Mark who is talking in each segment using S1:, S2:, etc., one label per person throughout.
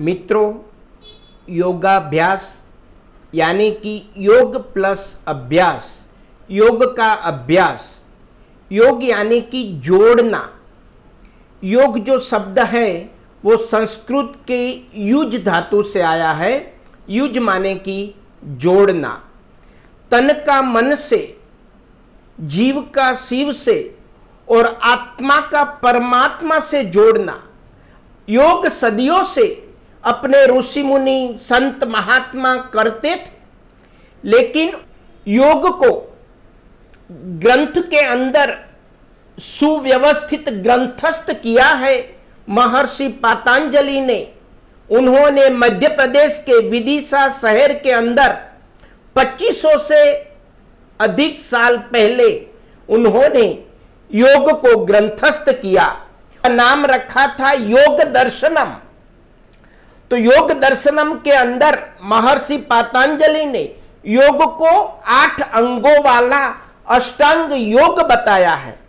S1: मित्रों, योगाभ्यास यानी कि योग प्लस अभ्यास, योग का अभ्यास, योग यानी कि जोड़ना। योग जो शब्द है वो संस्कृत के युज धातु से आया है। युज माने कि जोड़ना, तन का मन से, जीव का शिव से और आत्मा का परमात्मा से जोड़ना। योग सदियों से अपने ऋषि मुनि संत महात्मा करते थे, लेकिन योग को ग्रंथ के अंदर सुव्यवस्थित ग्रंथस्थ किया है महर्षि पातंजलि ने। उन्होंने मध्य प्रदेश के विदिशा शहर के अंदर 2500 से अधिक साल पहले उन्होंने योग को ग्रंथस्थ किया। नाम रखा था योग दर्शनम। तो योग दर्शनम के अंदर महर्षि पातंजलि ने योग को 8 अंगों वाला अष्टांग योग बताया है।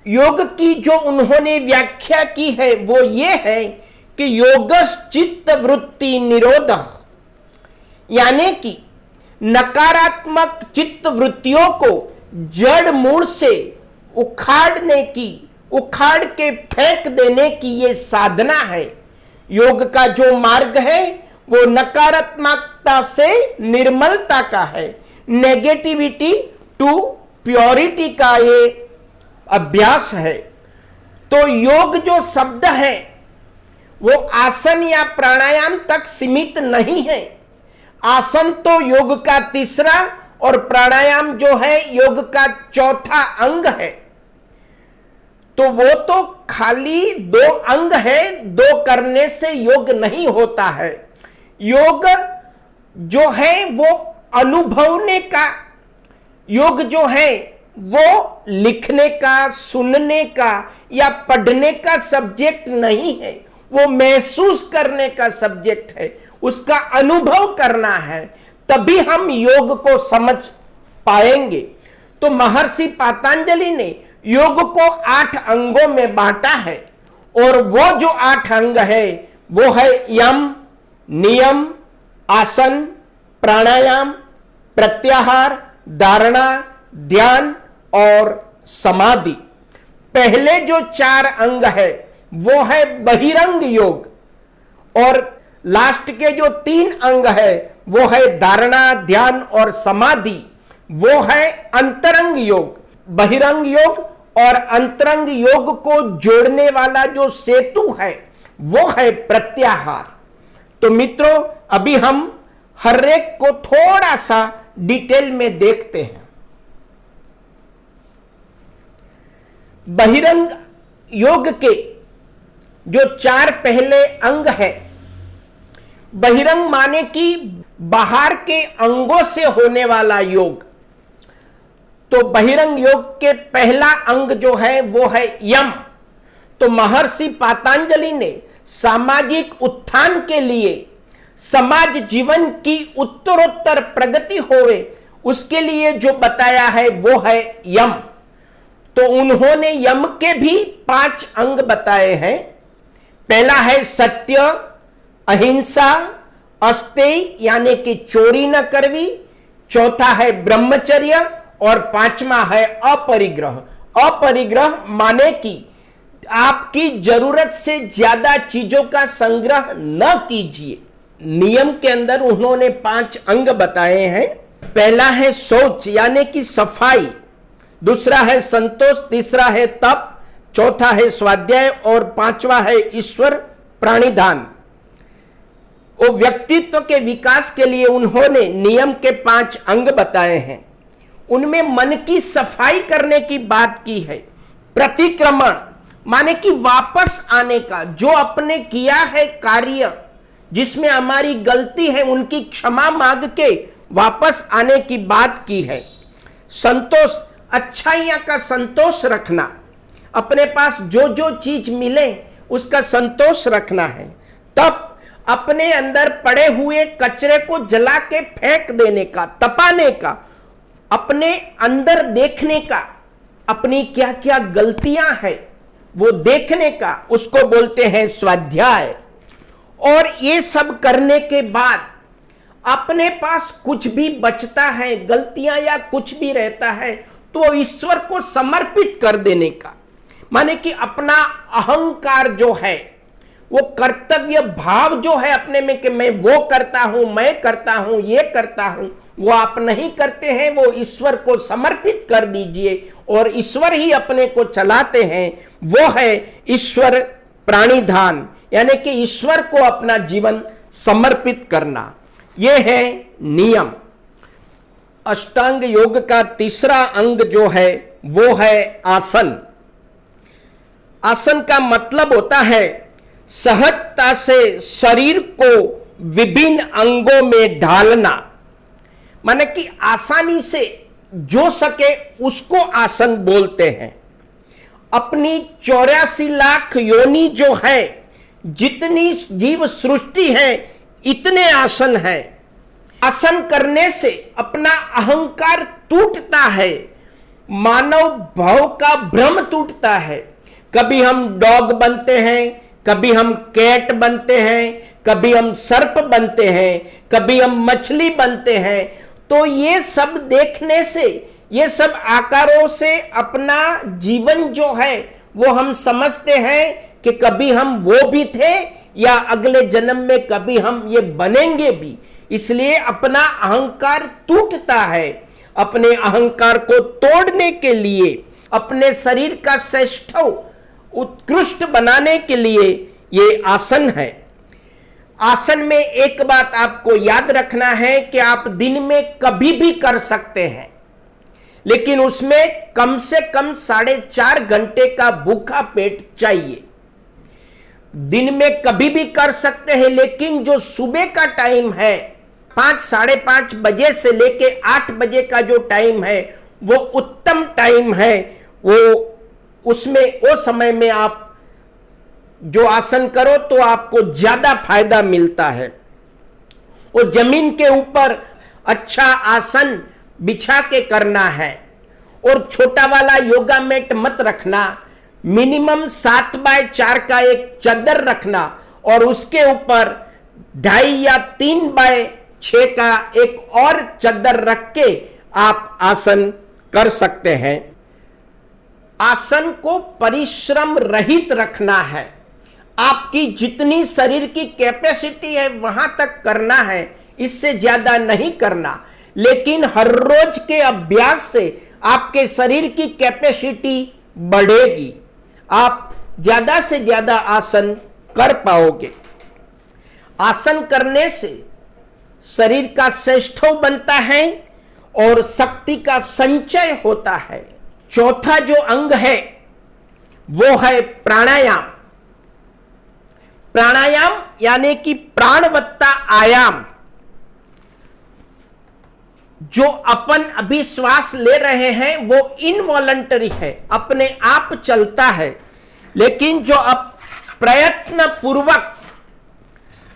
S1: योग की जो उन्होंने व्याख्या की है वो ये है कि योगस चित्त वृत्ति निरोधः, यानी कि नकारात्मक चित्त वृत्तियों को जड़ मूल से उखाड़ के फेंक देने की ये साधना है। योग का जो मार्ग है वो नकारात्मकता से निर्मलता का है, नेगेटिविटी टू प्योरिटी का ये अभ्यास है। तो योग जो शब्द है वो आसन या प्राणायाम तक सीमित नहीं है। आसन तो योग का तीसरा और प्राणायाम जो है योग का चौथा अंग है। तो वो तो खाली 2 अंग है, 2 करने से योग नहीं होता है। योग जो है वो अनुभवने का, योग जो है वो लिखने का, सुनने का या पढ़ने का सब्जेक्ट नहीं है, वो महसूस करने का सब्जेक्ट है, उसका अनुभव करना है, तभी हम योग को समझ पाएंगे। तो महर्षि पातंजलि ने योग को 8 अंगों में बांटा है और वो जो 8 अंग है वो है यम, नियम, आसन, प्राणायाम, प्रत्याहार, धारणा, ध्यान और समाधि। पहले जो 4 अंग है वो है बहिरंग योग और लास्ट के जो 3 अंग है वो है धारणा, ध्यान और समाधि, वो है अंतरंग योग। बहिरंग योग और अंतरंग योग को जोड़ने वाला जो सेतु है वो है प्रत्याहार। तो मित्रों, अभी हम हर एक को थोड़ा सा डिटेल में देखते हैं। बहिरंग योग के जो 4 पहले अंग है, बहिरंग माने कि बाहर के अंगों से होने वाला योग। तो बहिरंग योग के पहला अंग जो है वो है यम। तो महर्षि पातंजलि ने सामाजिक उत्थान के लिए, समाज जीवन की उत्तरोत्तर प्रगति होवे उसके लिए जो बताया है वो है यम। तो उन्होंने यम के भी 5 अंग बताए हैं। पहला है सत्य, अहिंसा, अस्तेय यानी कि चोरी न करवी, चौथा है ब्रह्मचर्य और 5वां है अपरिग्रह। अपरिग्रह माने कि आपकी जरूरत से ज्यादा चीजों का संग्रह न कीजिए। नियम के अंदर उन्होंने 5 अंग बताए हैं। पहला है शौच यानी कि सफाई, दूसरा है संतोष, तीसरा है तप, चौथा है स्वाध्याय और 5वां है ईश्वर प्राणिधान। वो व्यक्तित्व के विकास के लिए उन्होंने नियम के 5 अंग बताए हैं। उनमें मन की सफाई करने की बात की है। प्रतिक्रमण माने कि वापस आने का, जो अपने किया है कार्य जिसमें हमारी गलती है उनकी क्षमा मांग के वापस आने की बात की है। संतोष, अच्छाइयां का संतोष रखना, अपने पास जो जो चीज मिले उसका संतोष रखना है। तब अपने अंदर पड़े हुए कचरे को जला के फेंक देने का, तपाने का, अपने अंदर देखने का, अपनी क्या क्या गलतियां हैं वो देखने का, उसको बोलते हैं स्वाध्याय। और ये सब करने के बाद अपने पास कुछ भी बचता है, गलतियां या कुछ भी रहता है, तो ईश्वर को समर्पित कर देने का, माने कि अपना अहंकार जो है, वो कर्तव्य भाव जो है अपने में कि मैं वो करता हूं, मैं करता हूं, ये करता हूं, वो आप नहीं करते हैं, वो ईश्वर को समर्पित कर दीजिए और ईश्वर ही अपने को चलाते हैं। वो है ईश्वर प्राणिधान, यानी कि ईश्वर को अपना जीवन समर्पित करना। यह है नियम। अष्टांग योग का तीसरा अंग जो है वो है आसन। आसन का मतलब होता है सहजता से शरीर को विभिन्न अंगों में ढालना, माने कि आसानी से जो सके उसको आसन बोलते हैं। अपनी 84 लाख योनि जो है, जितनी जीव सृष्टि है, इतने आसन है। आसन करने से अपना अहंकार टूटता है, मानव भाव का भ्रम टूटता है। कभी हम डॉग बनते हैं, कभी हम कैट बनते हैं, कभी हम सर्प बनते हैं, कभी हम मछली बनते हैं। तो ये सब देखने से, ये सब आकारों से अपना जीवन जो है वो हम समझते हैं कि कभी हम वो भी थे या अगले जन्म में कभी हम ये बनेंगे भी। इसलिए अपना अहंकार टूटता है। अपने अहंकार को तोड़ने के लिए, अपने शरीर का श्रेष्ठ उत्कृष्ट बनाने के लिए ये आसन है। आसन में एक बात आपको याद रखना है कि आप दिन में कभी भी कर सकते हैं, लेकिन उसमें कम से कम 4.5 घंटे का भूखा पेट चाहिए। दिन में कभी भी कर सकते हैं, लेकिन जो सुबह का टाइम है 5 साढ़े 5 बजे से लेके 8 बजे का जो टाइम है वो उत्तम टाइम है। वो उसमें वो समय में आप जो आसन करो तो आपको ज्यादा फायदा मिलता है। वो जमीन के ऊपर अच्छा आसन बिछा के करना है और छोटा वाला योगा मैट मत रखना। मिनिमम 7x4 का एक चादर रखना और उसके ऊपर 2.5 या 3x6 का एक और चादर रख के आप आसन कर सकते हैं। आसन को परिश्रम रहित रखना है। आपकी जितनी शरीर की कैपेसिटी है वहां तक करना है, इससे ज्यादा नहीं करना। लेकिन हर रोज के अभ्यास से आपके शरीर की कैपेसिटी बढ़ेगी, आप ज्यादा से ज्यादा आसन कर पाओगे। आसन करने से शरीर का श्रेष्ठ बनता है और शक्ति का संचय होता है। चौथा जो अंग है वो है प्राणायाम। प्राणायाम यानी कि प्राणवत्ता आयाम। जो अपन अभी श्वास ले रहे हैं वो इनवॉलंटरी है, अपने आप चलता है। लेकिन जो अब प्रयत्न पूर्वक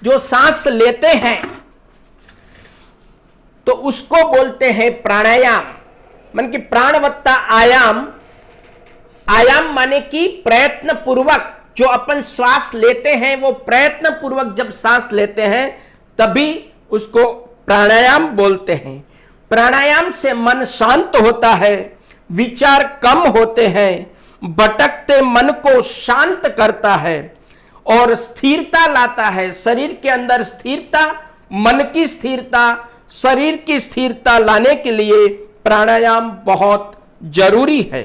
S1: जो सांस लेते हैं तो उसको बोलते हैं प्राणायाम। मन की प्राणवत्ता आयाम। आयाम माने कि प्रयत्न पूर्वक जो अपन श्वास लेते हैं, वो प्रयत्न पूर्वक जब सांस लेते हैं तभी उसको प्राणायाम बोलते हैं। प्राणायाम से मन शांत होता है, विचार कम होते हैं, भटकते मन को शांत करता है और स्थिरता लाता है। शरीर के अंदर स्थिरता, मन की स्थिरता, शरीर की स्थिरता लाने के लिए प्राणायाम बहुत जरूरी है।